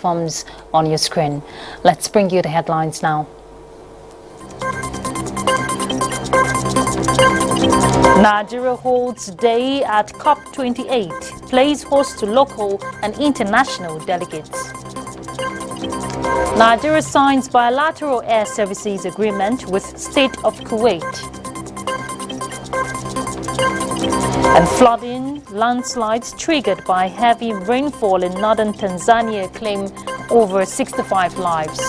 platforms on your screen. Let's bring you the headlines now. Nigeria holds day at COP28, plays host to local and international delegates. Nigeria signs bilateral air services agreement with State of Kuwait. And flooding, landslides triggered by heavy rainfall in northern Tanzania claim over 65 lives.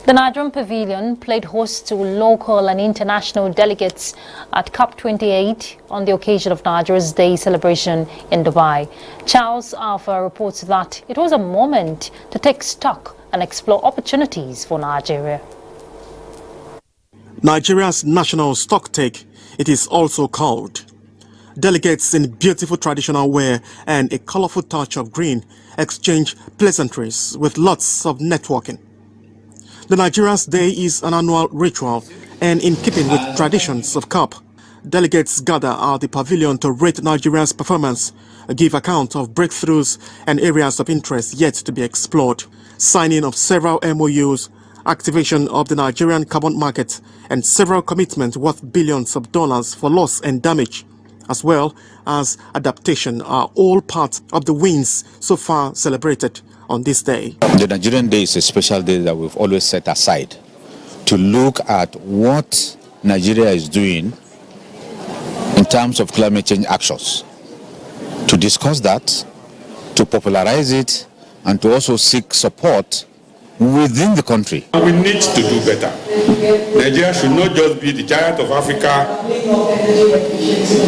The Nigerian Pavilion played host to local and international delegates at COP28 on the occasion of Nigeria's Day celebration in Dubai. Charles Alpha reports that it was a moment to take stock and explore opportunities for Nigeria. Nigeria's national stocktake, it is also called. Delegates in beautiful traditional wear and a colorful touch of green exchange pleasantries with lots of networking. The Nigeria's Day is an annual ritual, and in keeping with traditions of COP, delegates gather at the pavilion to rate Nigeria's performance, give account of breakthroughs and areas of interest yet to be explored, signing of several MOUs, activation of the Nigerian carbon market, and several commitments worth billions of dollars for loss and damage, as well as adaptation, are all part of the wins so far celebrated on this day. The Nigerian Day is a special day that we've always set aside to look at what Nigeria is doing in terms of climate change actions, to discuss that, to popularize it, and to also seek support within the country. We need to do better. Nigeria should not just be the giant of Africa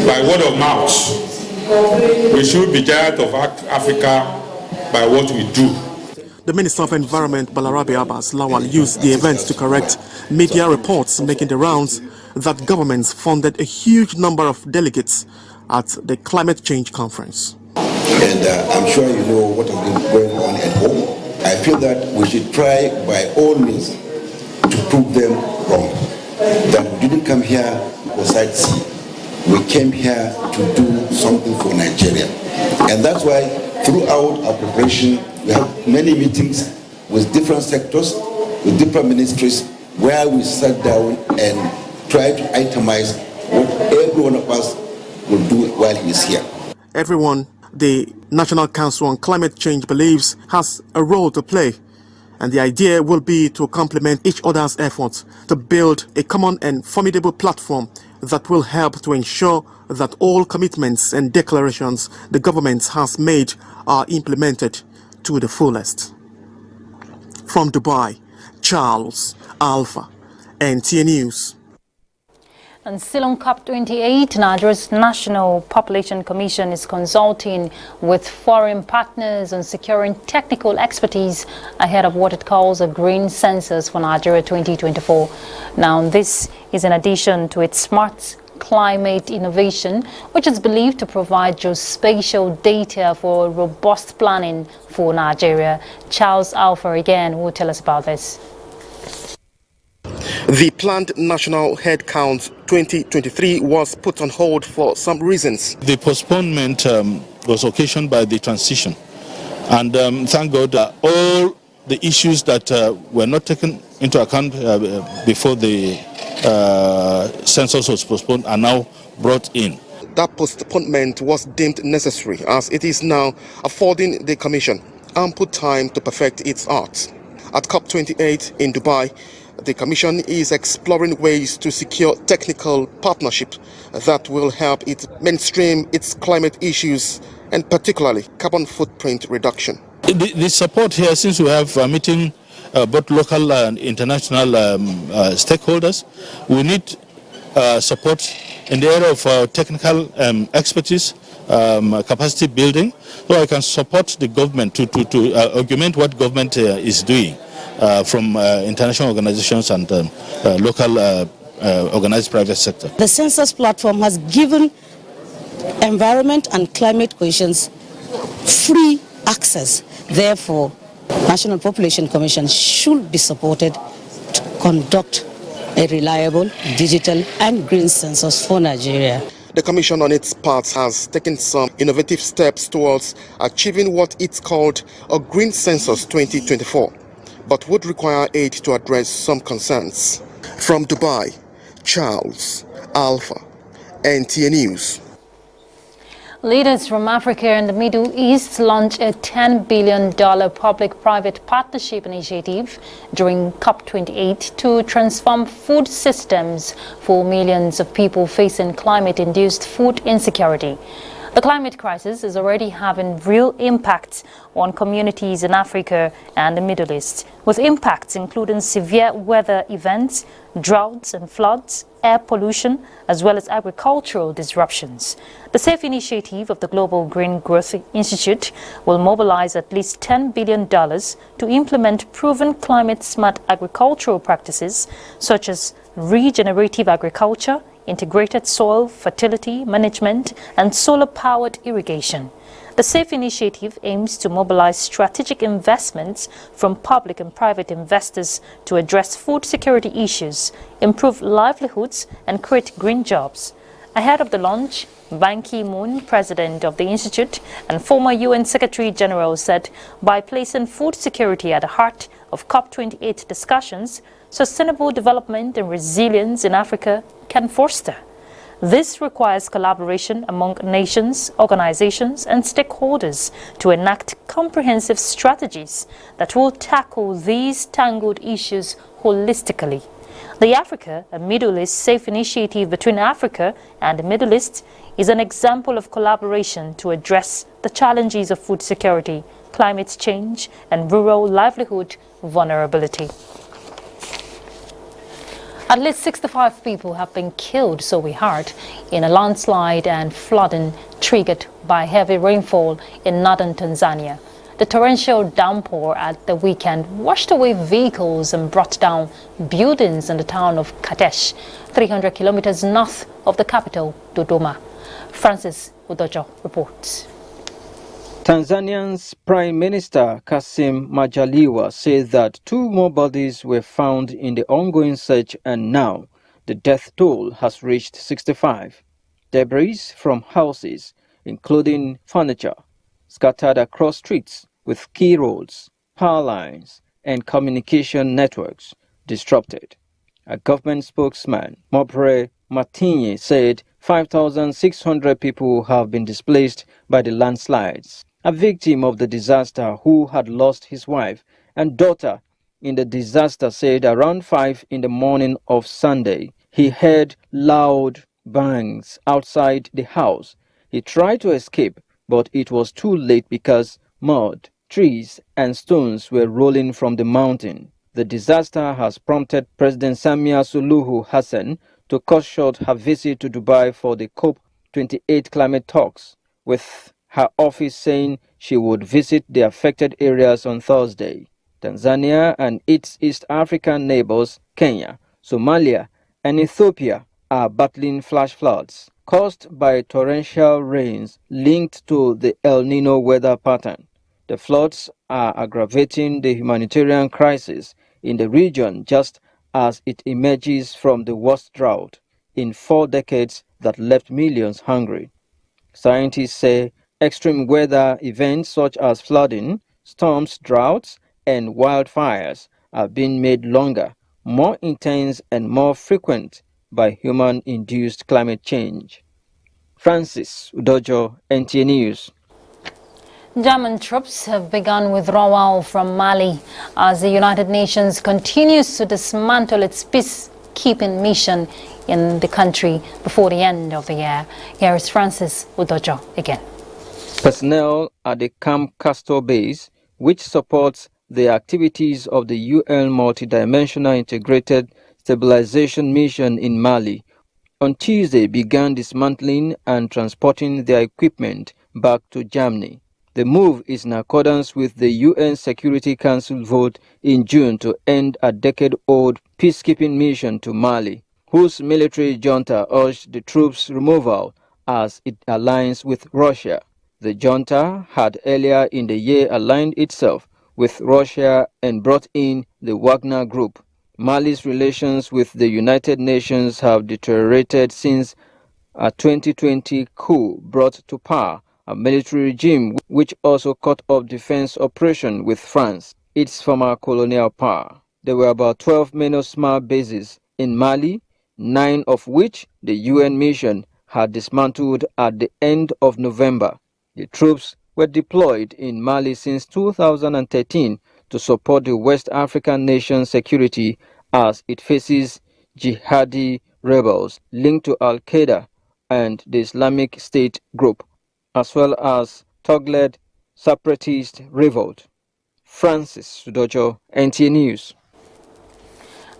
by word of mouth. We should be giant of Africa by what we do. The Minister of Environment, Balarabe Abbas Lawal, used the event to correct media reports making the rounds that governments funded a huge number of delegates at the climate change conference. And I'm sure you know what has been going on at home. I feel that we should try by all means to prove them wrong. That we didn't come here for sightseeing. We came here to do something for Nigeria. And that's why throughout our preparation, we have many meetings with different sectors, with different ministries, where we sat down and tried to itemize what every one of us will do while he is here. Everyone the National Council on Climate Change believes has a role to play, and the idea will be to complement each other's efforts to build a common and formidable platform that will help to ensure that all commitments and declarations the government has made are implemented to the fullest. From Dubai, Charles Alpha, NTAi News. And still on COP28, Nigeria's National Population Commission is consulting with foreign partners on securing technical expertise ahead of what it calls a green census for Nigeria 2024. Now, this is in addition to its smart climate innovation, which is believed to provide geospatial data for robust planning for Nigeria. Charles Alpha again will tell us about this. The planned national headcount 2023 was put on hold for some reasons. The postponement was occasioned by the transition. And thank God all the issues that were not taken into account before the census was postponed are now brought in. That postponement was deemed necessary as it is now affording the Commission ample time to perfect its art. At COP28 in Dubai, the Commission is exploring ways to secure technical partnership that will help it mainstream its climate issues and particularly carbon footprint reduction. The support here, since we have meeting both local and international stakeholders, we need support in the area of technical expertise, capacity building, so I can support the government to augment what government is doing. From international organizations and local organized private sector. The census platform has given environment and climate questions free access. Therefore, National Population Commission should be supported to conduct a reliable, digital and green census for Nigeria. The Commission on its part has taken some innovative steps towards achieving what it's called a Green Census 2024, but would require aid to address some concerns. From Dubai, Charles Alpha, NTAi News. Leaders from Africa and the Middle East launched a $10 billion public-private partnership initiative during COP28 to transform food systems for millions of people facing climate-induced food insecurity. The climate crisis is already having real impacts on communities in Africa and the Middle East, with impacts including severe weather events, droughts and floods, air pollution, as well as agricultural disruptions. The SAFE initiative of the Global Green Growth Institute will mobilize at least $10 billion to implement proven climate-smart agricultural practices such as regenerative agriculture, integrated soil fertility management, and solar-powered irrigation. The SAFE initiative aims to mobilize strategic investments from public and private investors to address food security issues, improve livelihoods, and create green jobs. Ahead of the launch, Ban Ki-moon, president of the institute and former UN Secretary General, said by placing food security at the heart of COP28 discussions, sustainable development and resilience in Africa can foster. This requires collaboration among nations, organizations, and stakeholders to enact comprehensive strategies that will tackle these tangled issues holistically. The Africa and Middle East SAFE initiative between Africa and the Middle East is an example of collaboration to address the challenges of food security, climate change, and rural livelihood vulnerability. At least 65 people have been killed, so we heard, in a landslide and flooding triggered by heavy rainfall in northern Tanzania. The torrential downpour at the weekend washed away vehicles and brought down buildings in the town of Kadesh, 300 kilometers north of the capital, Dodoma. Francis Udojo reports. Tanzania's Prime Minister Kassim Majaliwa said that 2 more bodies were found in the ongoing search, and now the death toll has reached 65. Debris from houses, including furniture, scattered across streets with key roads, power lines, and communication networks disrupted. A government spokesman, Mopre Matinye, said 5,600 people have been displaced by the landslides. A victim of the disaster who had lost his wife and daughter in the disaster said around 5 in the morning of Sunday, he heard loud bangs outside the house. He tried to escape, but it was too late because mud, trees, and stones were rolling from the mountain. The disaster has prompted President Samia Suluhu Hassan to cut short her visit to Dubai for the COP28 climate talks, with her office saying she would visit the affected areas on Thursday. Tanzania and its East African neighbors, Kenya, Somalia, and Ethiopia, are battling flash floods caused by torrential rains linked to the El Nino weather pattern. The floods are aggravating the humanitarian crisis in the region just as it emerges from the worst drought in 4 decades that left millions hungry. Scientists say extreme weather events such as flooding, storms, droughts, and wildfires are being made longer, more intense, and more frequent by human-induced climate change. Francis Udojo, NTAi News. German troops have begun withdrawal from Mali as the United Nations continues to dismantle its peacekeeping mission in the country before the end of the year. Here is Francis Udojo again. Personnel at the Camp Castor base, which supports the activities of the UN Multidimensional Integrated Stabilization Mission in Mali, on Tuesday began dismantling and transporting their equipment back to Germany. The move is in accordance with the UN Security Council vote in June to end a decade-old peacekeeping mission to Mali, whose military junta urged the troops' removal as it aligns with Russia. The junta had earlier in the year aligned itself with Russia and brought in the Wagner Group. Mali's relations with the United Nations have deteriorated since A 2020 coup brought to power a military regime which also cut off defense operation with France, its former colonial power. There were about 12 MINUSMA bases in Mali, 9 of which the UN mission had dismantled at the end of November. The troops were deployed in Mali since 2013 to support the West African nation's security as it faces jihadi rebels linked to Al-Qaeda and the Islamic State group, as well as Togolese separatist revolt. Francis Sudojo, NTAi News.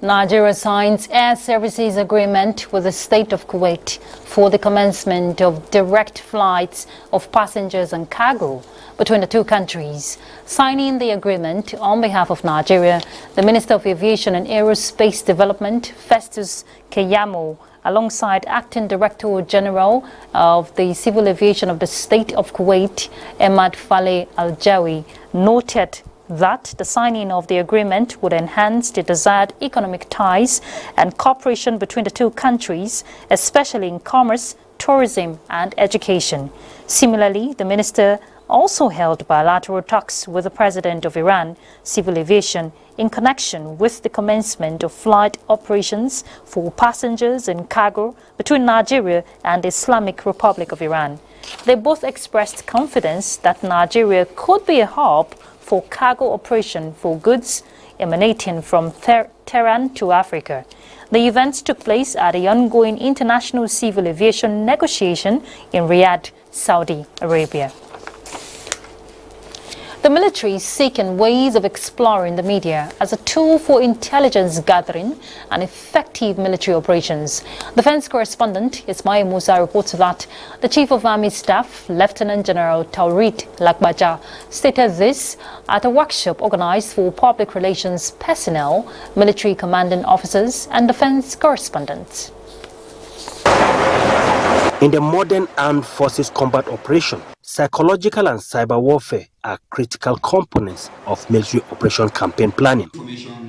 Nigeria signs air services agreement with the state of Kuwait for the commencement of direct flights of passengers and cargo between the two countries. Signing the agreement on behalf of Nigeria, the Minister of Aviation and Aerospace Development, Festus Keyamo, alongside Acting Director General of the Civil Aviation of the State of Kuwait, Ahmad Faleh Al-Jawi, noted that the signing of the agreement would enhance the desired economic ties and cooperation between the two countries, especially in commerce, tourism and education. Similarly, the minister also held bilateral talks with the President of Iran, Civil Aviation, in connection with the commencement of flight operations for passengers and cargo between Nigeria and the Islamic Republic of Iran. They both expressed confidence that Nigeria could be a hub for cargo operation for goods emanating from Tehran to Africa. The events took place at the ongoing international civil aviation negotiation in Riyadh, Saudi Arabia. The military is seeking ways of exploring the media as a tool for intelligence gathering and effective military operations. Defense correspondent Ismail Musa reports that the Chief of Army Staff, Lieutenant General Taurid Lakbaja, stated this at a workshop organized for public relations personnel, military commanding officers and defense correspondents. In the modern armed forces combat operation, psychological and cyber warfare are critical components of military operation campaign planning.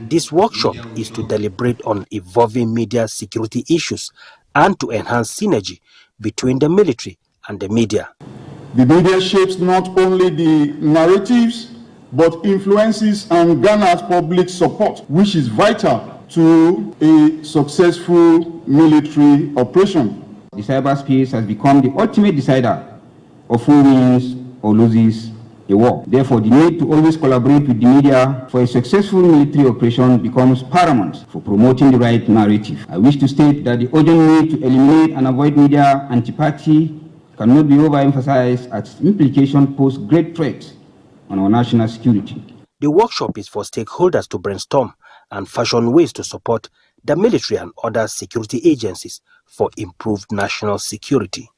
This workshop is to deliberate on evolving media security issues and to enhance synergy between the military and the media. The media shapes not only the narratives, but influences and garners public support, which is vital to a successful military operation. The cyberspace has become the ultimate decider of who wins or loses a war. Therefore, the need to always collaborate with the media for a successful military operation becomes paramount for promoting the right narrative. I wish to state that the urgent need to eliminate and avoid media antipathy cannot be overemphasized, as its implications pose great threats on our national security. The workshop is for stakeholders to brainstorm and fashion ways to support the military and other security agencies for improved national security.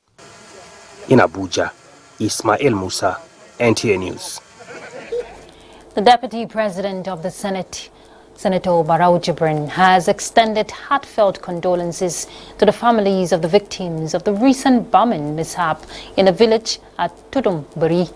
In Abuja, Ismail Musa, NTAi News. The Deputy President of the Senate, Senator Barau Jibrin, has extended heartfelt condolences to the families of the victims of the recent bombing mishap in a village at Tudumburi,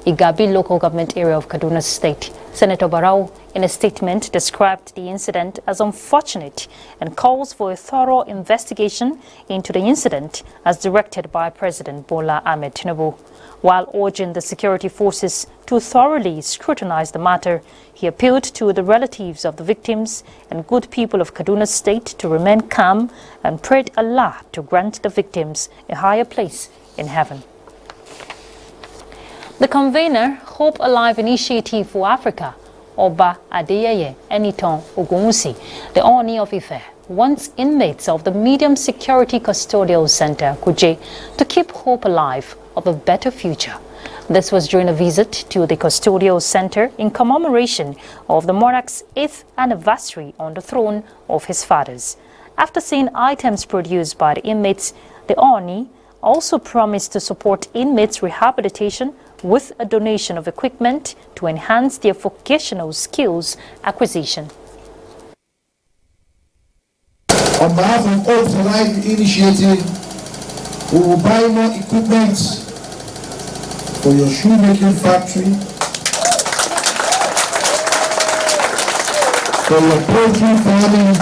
Igabi local government area of Kaduna State. Senator Barau, in a statement, described the incident as unfortunate and calls for a thorough investigation into the incident as directed by President Bola Ahmed Tinubu. While urging the security forces to thoroughly scrutinize the matter, he appealed to the relatives of the victims and good people of Kaduna State to remain calm and prayed Allah to grant the victims a higher place in heaven. The convener, Hope Alive Initiative for Africa, Oba Adeyeye Eniton Ogunwusi, the Ooni of Ife, wants inmates of the Medium Security Custodial Center, Kuje, to keep hope alive of a better future. This was during a visit to the Custodial Center in commemoration of the monarch's 8th anniversary on the throne of his fathers. After seeing items produced by the inmates, the Ooni also promised to support inmates' rehabilitation with a donation of equipment to enhance their vocational skills acquisition. On behalf of Hope for Life Initiative, we will buy more equipment for your shoemaking factory, for your poultry farming,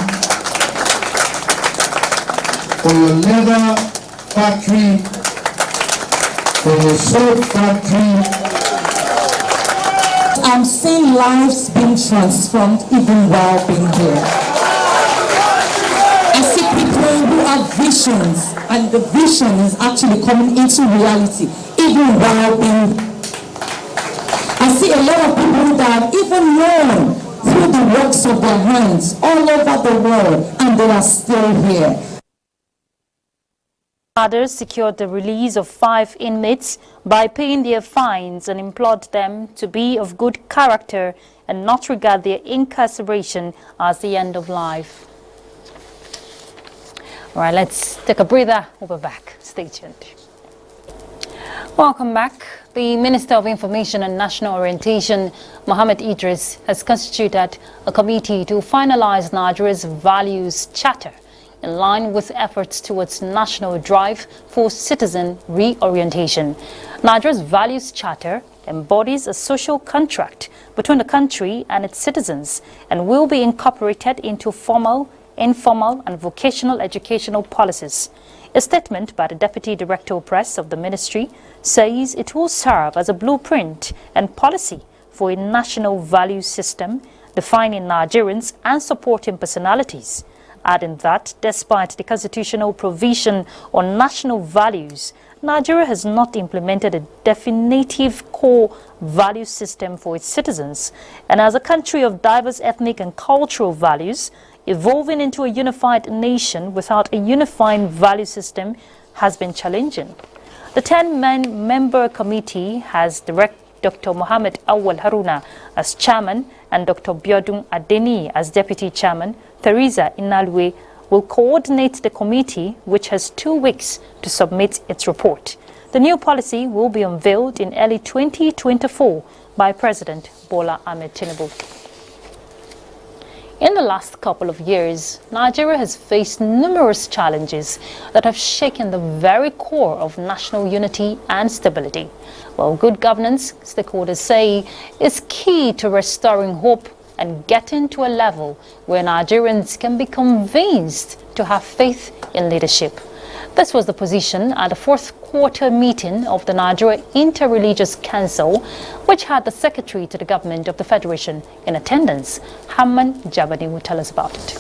for your leather factory, for your soap factory. I'm seeing lives being transformed even while being here. I see people who have visions, and the vision is actually coming into reality even while being. I see a lot of people that have even learned through the works of their hands all over the world, and they are still here. Others secured the release of 5 inmates by paying their fines and implored them to be of good character and not regard their incarceration as the end of life. All right, let's take a breather. We'll be back. Stay tuned. Welcome back. The Minister of Information and National Orientation, Mohammed Idris, has constituted a committee to finalize Nigeria's values charter in line with efforts towards national drive for citizen reorientation. Nigeria's values charter embodies a social contract between the country and its citizens and will be incorporated into formal, informal and vocational educational policies. A statement by the Deputy Director of Press of the Ministry says it will serve as a blueprint and policy for a national value system defining Nigerians and supporting personalities, adding that despite the constitutional provision on national values, Nigeria has not implemented a definitive core value system for its citizens, and as a country of diverse ethnic and cultural values, evolving into a unified nation without a unifying value system has been challenging. The 10-member committee has directed Dr. Mohammed Awal Haruna as chairman and Dr. Biodun Adeni as deputy chairman. Theresa Inalwe will coordinate the committee, which has 2 weeks to submit its report. The new policy will be unveiled in early 2024 by President Bola Ahmed Tinubu. In the last couple of years, Nigeria has faced numerous challenges that have shaken the very core of national unity and stability. While good governance, stakeholders say, is key to restoring hope and getting to a level where Nigerians can be convinced to have faith in leadership. This was the position at the 4th quarter meeting of the Nigeria Interreligious Council, which had the Secretary to the Government of the Federation in attendance. Hamman Jabani will tell us about it.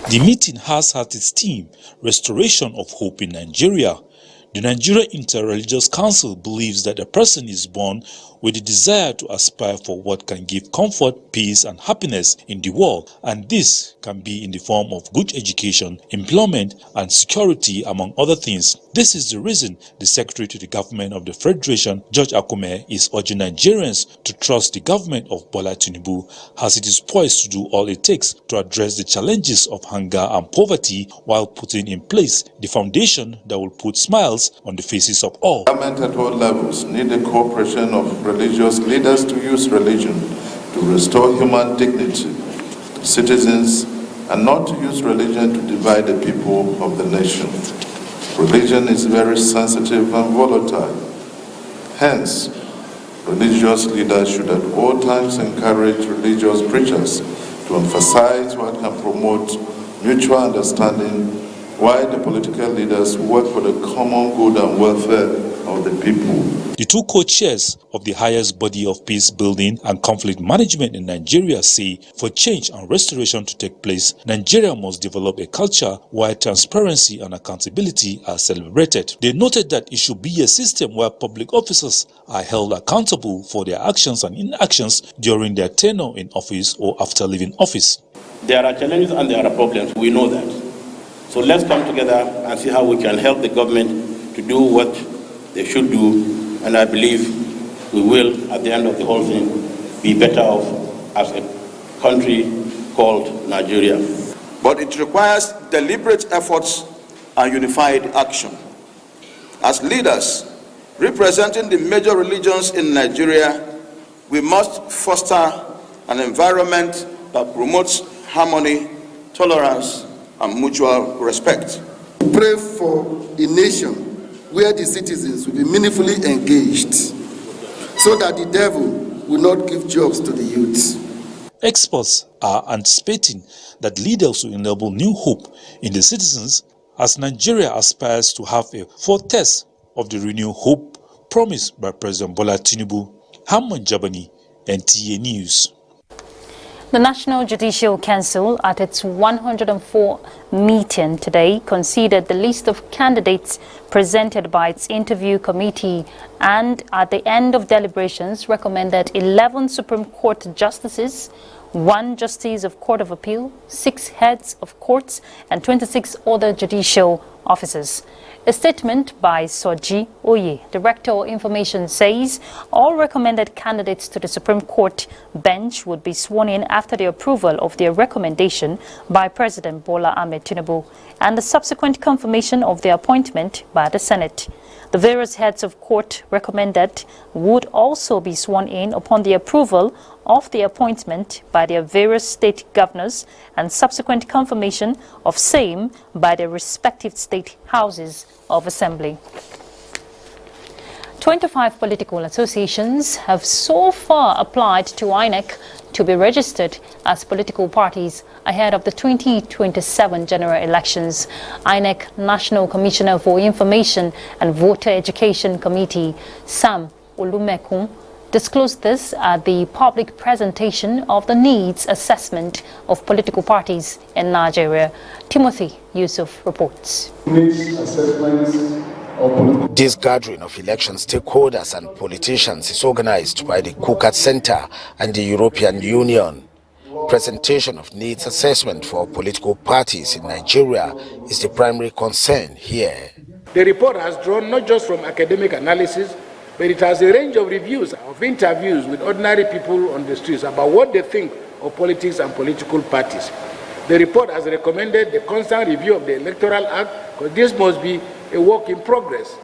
The meeting has had its theme, Restoration of Hope in Nigeria. The Nigeria Interreligious Council believes that a person is born with a desire to aspire for what can give comfort, peace and happiness in the world, and this can be in the form of good education, employment and security, among other things. This is the reason the Secretary to the Government of the Federation, George Akume, is urging Nigerians to trust the government of Bola Tinubu as it is poised to do all it takes to address the challenges of hunger and poverty while putting in place the foundation that will put smiles on the faces of all. Government at all levels need the cooperation of religious leaders to use religion to restore human dignity to citizens and not to use religion to divide the people of the nation. Religion is very sensitive and volatile. Hence, religious leaders should at all times encourage religious preachers to emphasize what can promote mutual understanding, while the political leaders work for the common good and welfare of the people. The 2 co-chairs of the highest body of peace building and conflict management in Nigeria say for change and restoration to take place, Nigeria must develop a culture where transparency and accountability are celebrated. They noted that it should be a system where public officers are held accountable for their actions and inactions during their tenure in office or after leaving office. There are challenges and there are problems, we know that. So let's come together and see how we can help the government to do what they should do, and I believe we will, at the end of the whole thing, be better off as a country called Nigeria. But it requires deliberate efforts and unified action. As leaders representing the major religions in Nigeria, we must foster an environment that promotes harmony, tolerance, and mutual respect. Pray for a nation where the citizens will be meaningfully engaged so that the devil will not give jobs to the youth. Experts are anticipating that leaders will enable new hope in the citizens as Nigeria aspires to have a foretaste of the renewed hope promised by President Bola Tinubu. Hamman Jabani, NTAi News. The National Judicial Council, at its 104 meeting today, considered the list of candidates presented by its interview committee and, at the end of deliberations, recommended 11 Supreme Court justices, 1 Justice of Court of Appeal, 6 heads of courts, and 26 other judicial officers. A statement by Soji Oye, Director of Information, says all recommended candidates to the Supreme Court bench would be sworn in after the approval of their recommendation by President Bola Ahmed Tinubu and the subsequent confirmation of their appointment by the Senate. The various heads of court recommended would also be sworn in upon the approval of the appointment by their various state governors and subsequent confirmation of same by their respective state houses of assembly. 25 political associations have so far applied to INEC to be registered as political parties ahead of the 2027 general elections. INEC National Commissioner for Information and Voter Education Committee, Sam Olumekun, disclosed this at the public presentation of the needs assessment of political parties in Nigeria. Timothy Yusuf reports. This gathering of election stakeholders and politicians is organized by the Kukat Center and the European Union. Presentation of needs assessment for political parties in Nigeria is the primary concern here. The report has drawn not just from academic analysis, but it has a range of reviews, of interviews with ordinary people on the streets about what they think of politics and political parties. The report has recommended the constant review of the Electoral Act, because this must be a work in progress.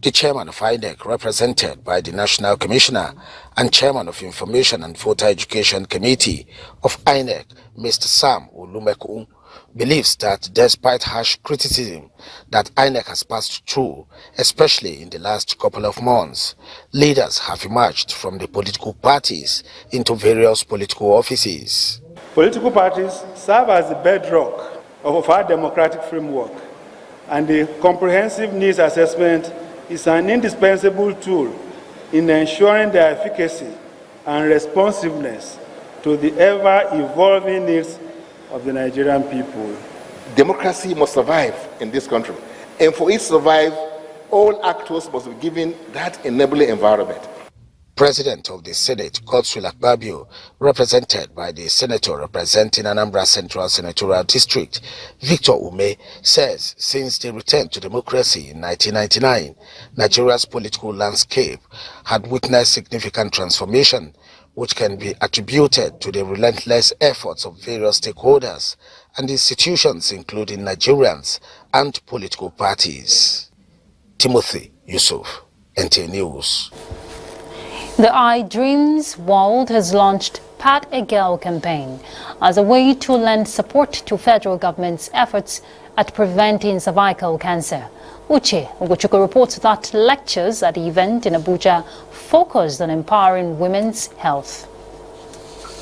The chairman of INEC, represented by the National Commissioner, and chairman of Information and Voter Education Committee of INEC, Mr. Sam Olumekun, believes that despite harsh criticism that INEC has passed through, especially in the last couple of months, leaders have emerged from the political parties into various political offices. Political parties serve as the bedrock of our democratic framework, and the comprehensive needs assessment is an indispensable tool in ensuring their efficacy and responsiveness to the ever-evolving needs of the Nigerian people. Democracy must survive in this country, and for it to survive, all actors must be given that enabling environment. President of the Senate, Godswill Akpabio, represented by the senator representing Anambra Central Senatorial District, Victor Ume, says since the return to democracy in 1999, Nigeria's political landscape had witnessed significant transformation, which can be attributed to the relentless efforts of various stakeholders and institutions, including Nigerians and political parties. Timothy Yusuf, NTAi News. The I Dreams World has launched Pat a Girl campaign as a way to lend support to federal government's efforts at preventing cervical cancer. Uche Ugochukwu reports that lectures at the event in Abuja focused on empowering women's health.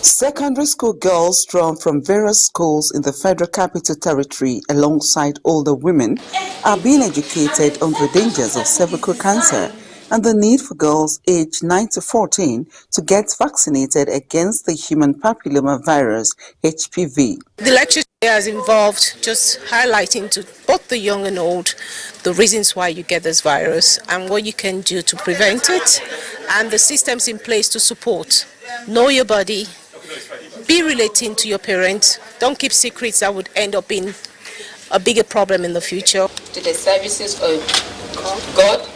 Secondary school girls drawn from various schools in the Federal Capital Territory alongside older women are being educated on the dangers of cervical cancer and the need for girls aged 9 to 14 to get vaccinated against the human papilloma virus, HPV. The lecture has involved just highlighting to both the young and old the reasons why you get this virus and what you can do to prevent it and the systems in place to support. Know your body, be relating to your parents, don't keep secrets that would end up being a bigger problem in the future. To the services of God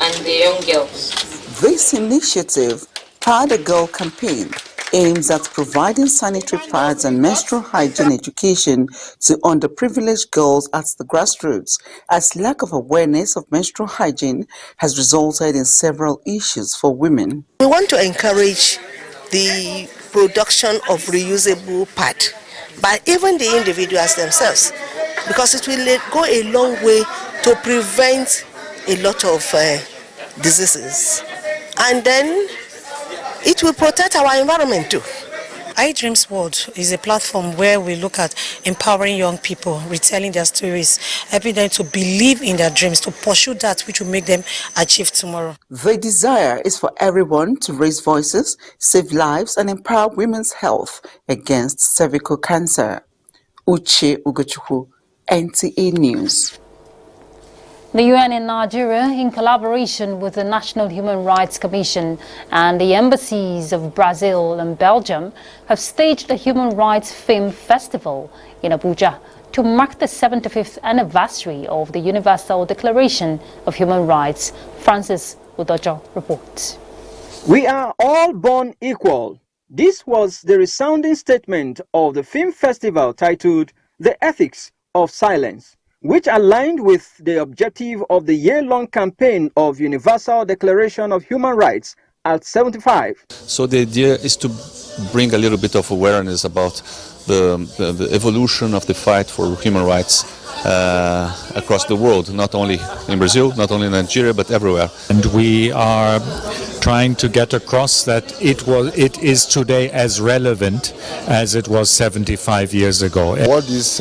and the young girls. This initiative, Pad a Girl campaign, aims at providing sanitary pads and menstrual hygiene education to underprivileged girls at the grassroots, as lack of awareness of menstrual hygiene has resulted in several issues for women. We want to encourage the production of reusable pad by even the individuals themselves, because it will go a long way to prevent a lot of diseases, and then it will protect our environment too. iDreams World is a platform where we look at empowering young people, retelling their stories, helping them to believe in their dreams, to pursue that which will make them achieve tomorrow. The desire is for everyone to raise voices, save lives, and empower women's health against cervical cancer. Uche Ugochukwu, NTAi News. The UN in Nigeria, in collaboration with the National Human Rights Commission and the embassies of Brazil and Belgium, have staged a Human Rights Film Festival in Abuja to mark the 75th anniversary of the Universal Declaration of Human Rights. Francis Udojo reports. We are all born equal. This was the resounding statement of the film festival titled The Ethics of Silence, which aligned with the objective of the year-long campaign of Universal Declaration of Human Rights at 75. So the idea is to bring a little bit of awareness about the evolution of the fight for human rights across the world, not only in Brazil, not only in Nigeria, but everywhere. And we are trying to get across that it is today as relevant as it was 75 years ago. What this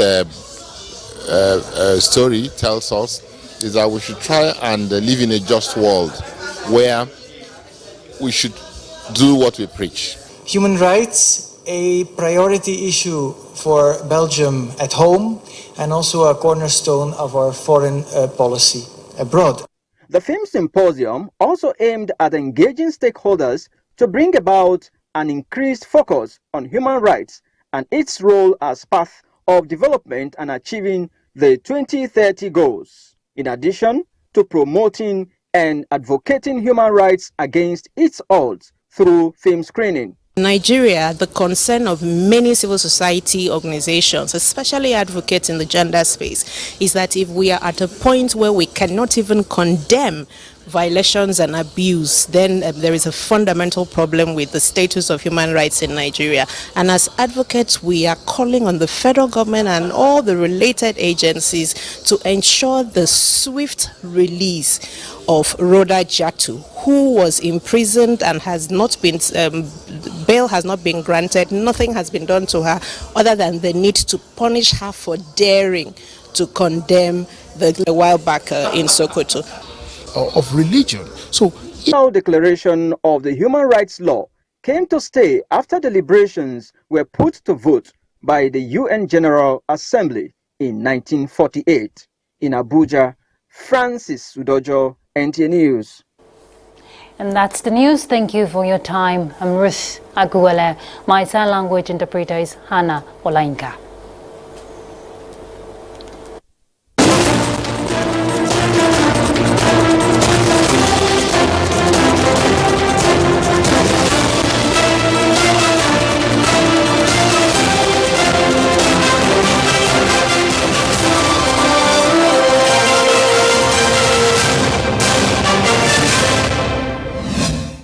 story tells us is that we should try and live in a just world where we should do what we preach. Human rights, a priority issue for Belgium at home and also a cornerstone of our foreign policy abroad. The film symposium also aimed at engaging stakeholders to bring about an increased focus on human rights and its role as path of development and achieving the 2030 goals, in addition to promoting and advocating human rights against its odds through film screening. In Nigeria, the concern of many civil society organizations, especially advocates in the gender space, is that if we are at a point where we cannot even condemn violations and abuse, then there is a fundamental problem with the status of human rights in Nigeria. And as advocates, we are calling on the federal government and all the related agencies to ensure the swift release of Rhoda Jatu, who was imprisoned and has not been, bail has not been granted. Nothing has been done to her other than the need to punish her for daring to condemn a while back in Sokoto. Of religion. So, the declaration of the human rights law came to stay after deliberations were put to vote by the UN General Assembly in 1948. In Abuja, Francis Udojo, NTAi News. And that's the news. Thank you for your time. I'm Ruth Aguele. My sign language interpreter is Hannah Olainka.